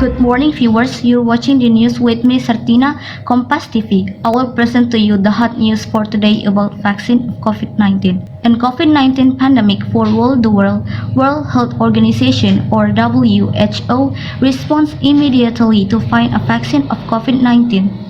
Good morning, viewers. You're watching the news with me, Sartina, Kompas TV. I will present to you the hot news for today about vaccine of COVID-19. And COVID-19 pandemic for World Health Organization or WHO responds immediately to find a vaccine of COVID-19.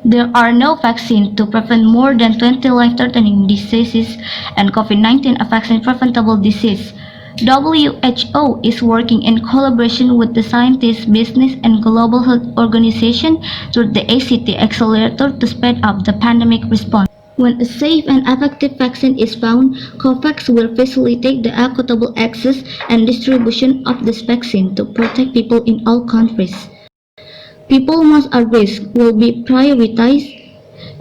There are no vaccines to prevent more than 20 life-threatening diseases, and COVID-19 a vaccine-preventable disease. WHO is working in collaboration with the scientists, business, and global health organization through the ACT accelerator to speed up the pandemic response. When a safe and effective vaccine is found, COVAX will facilitate the equitable access and distribution of this vaccine to protect people in all countries. People most at risk will be prioritized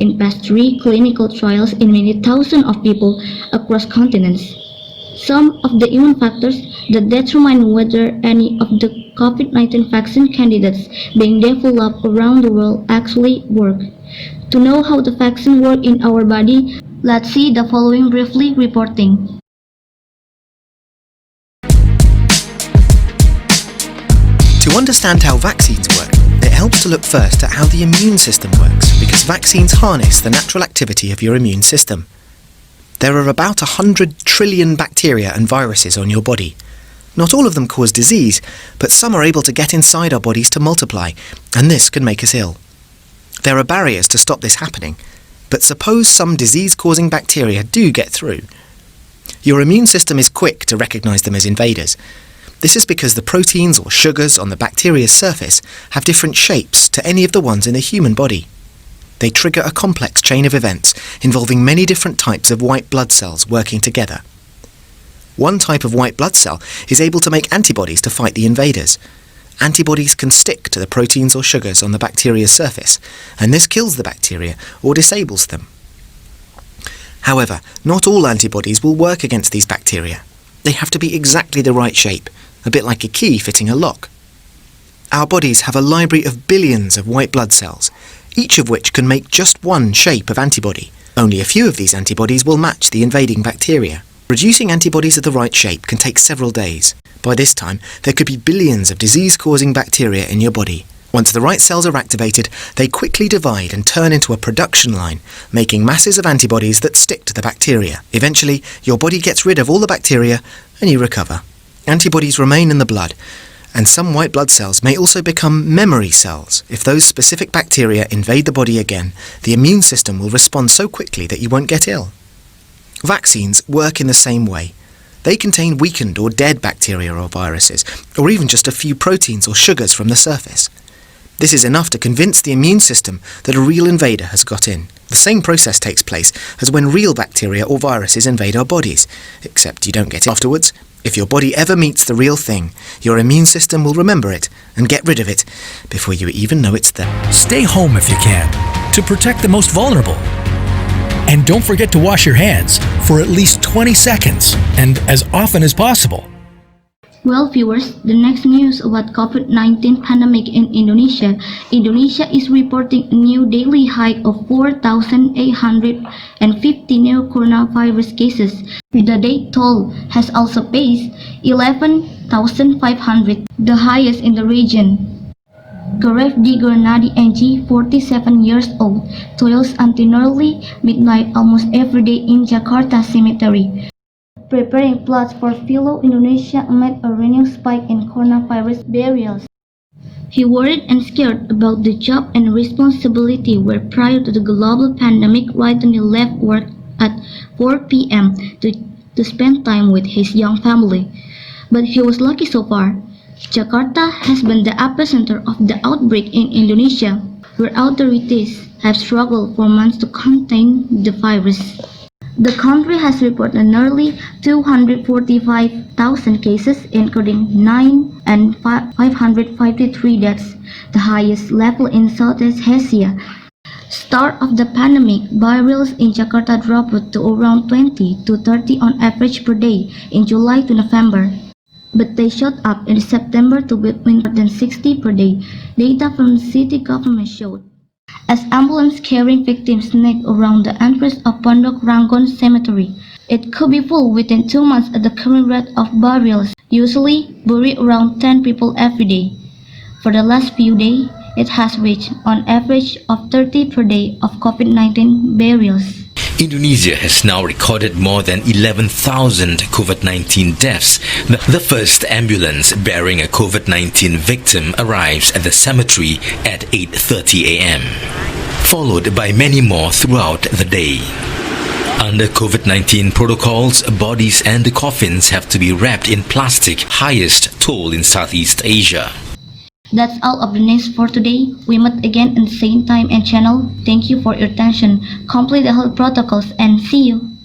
in past 3 clinical trials in many thousands of people across continents. Some of the human factors that determine whether any of the COVID-19 vaccine candidates being developed around the world actually work. To know how the vaccine works in our body, let's see the following briefly reporting. To understand how vaccines work, it helps to look first at how the immune system works, because vaccines harness the natural activity of your immune system. There are about 100 trillion bacteria and viruses on your body. Not all of them cause disease, but some are able to get inside our bodies to multiply, and this can make us ill. There are barriers to stop this happening, but suppose some disease-causing bacteria do get through. Your immune system is quick to recognize them as invaders. This is because the proteins or sugars on the bacteria's surface have different shapes to any of the ones in the human body. They trigger a complex chain of events involving many different types of white blood cells working together. One type of white blood cell is able to make antibodies to fight the invaders. Antibodies can stick to the proteins or sugars on the bacteria's surface, and this kills the bacteria or disables them. However, not all antibodies will work against these bacteria. They have to be exactly the right shape, a bit like a key fitting a lock. Our bodies have a library of billions of white blood cells, each of which can make just one shape of antibody. Only a few of these antibodies will match the invading bacteria. Producing antibodies of the right shape can take several days. By this time, there could be billions of disease-causing bacteria in your body. Once the right cells are activated, they quickly divide and turn into a production line, making masses of antibodies that stick to the bacteria. Eventually, your body gets rid of all the bacteria and you recover. Antibodies remain in the blood, and some white blood cells may also become memory cells. If those specific bacteria invade the body again, the immune system will respond so quickly that you won't get ill. Vaccines work in the same way. They contain weakened or dead bacteria or viruses, or even just a few proteins or sugars from the surface. This is enough to convince the immune system that a real invader has got in. The same process takes place as when real bacteria or viruses invade our bodies, except you don't get it afterwards. If your body ever meets the real thing, your immune system will remember it and get rid of it before you even know it's there. Stay home if you can, to protect the most vulnerable. And don't forget to wash your hands for at least 20 seconds and as often as possible. Well, viewers, the next news about COVID-19 pandemic in Indonesia. Indonesia is reporting a new daily high of 4,850 new coronavirus cases. The death toll has also passed 11,500, the highest in the region. Gareth Di Gurnadi NG, 47 years old, toils until nearly midnight almost every day in Jakarta cemetery, preparing plots for fellow Indonesia amid a renewed spike in coronavirus burials. He worried and scared about the job and responsibility where prior to the global pandemic, right when he left work at 4 p.m. to spend time with his young family. But he was lucky so far. Jakarta has been the epicenter of the outbreak in Indonesia, where authorities have struggled for months to contain the virus. The country has reported nearly 245,000 cases, including 9 and 553 deaths, the highest level in Southeast Asia. Start of the pandemic, burials in Jakarta dropped to around 20 to 30 on average per day in July to November, but they shot up in September to between more than 60 per day, data from the city government showed. As ambulance carrying victims snake around the entrance of Pondok Ranggon Cemetery, it could be full within 2 months at the current rate of burials, usually bury around 10 people every day. For the last few days, it has reached an average of 30 per day of COVID-19 burials. Indonesia has now recorded more than 11,000 COVID-19 deaths. The first ambulance bearing a COVID-19 victim arrives at the cemetery at 8:30 a.m., followed by many more throughout the day. Under COVID-19 protocols, bodies and coffins have to be wrapped in plastic, highest toll in Southeast Asia. That's all of the news for today. We meet again in the same time and channel. Thank you for your attention. Complete the health protocols and see you.